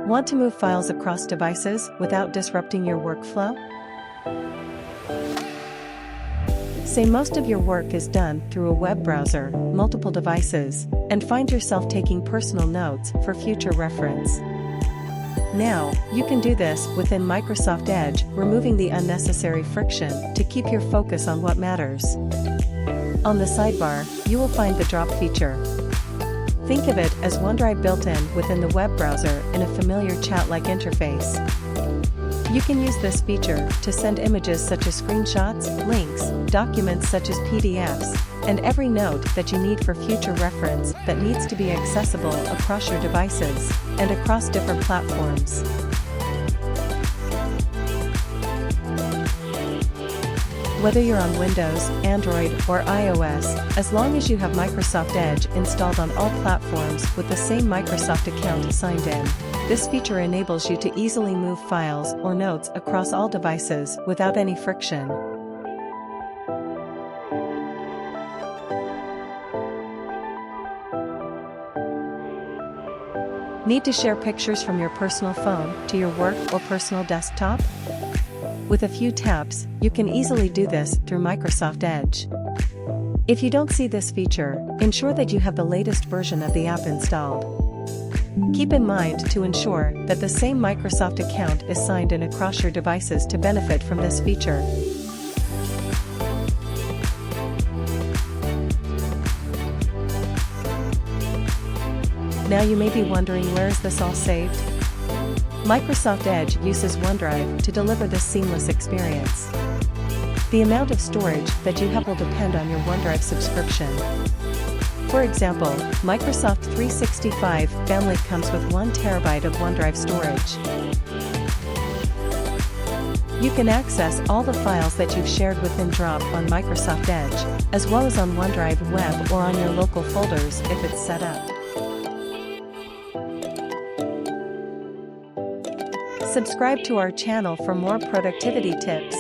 Want to move files across devices without disrupting your workflow? Say most of your work is done through a web browser, multiple devices, and find yourself taking personal notes for future reference. Now, you can do this within Microsoft Edge, removing the unnecessary friction to keep your focus on what matters. On the sidebar, you will find the drop feature. Think of it as OneDrive built in within the web browser in a familiar chat-like interface. You can use this feature to send images such as screenshots, links, documents such as PDFs, and every note that you need for future reference that needs to be accessible across your devices and across different platforms. Whether you're on Windows, Android, or iOS, as long as you have Microsoft Edge installed on all platforms with the same Microsoft account signed in, this feature enables you to easily move files or notes across all devices without any friction. Need to share pictures from your personal phone to your work or personal desktop? With a few taps, you can easily do this through Microsoft Edge. If you don't see this feature, ensure that you have the latest version of the app installed. Keep in mind to ensure that the same Microsoft account is signed in across your devices to benefit from this feature. Now you may be wondering, where is this all saved? Microsoft Edge uses OneDrive to deliver this seamless experience. The amount of storage that you have will depend on your OneDrive subscription. For example, Microsoft 365 family comes with 1 TB of OneDrive storage. You can access all the files that you've shared within Drop on Microsoft Edge, as well as on OneDrive Web or on your local folders if it's set up. Subscribe to our channel for more productivity tips.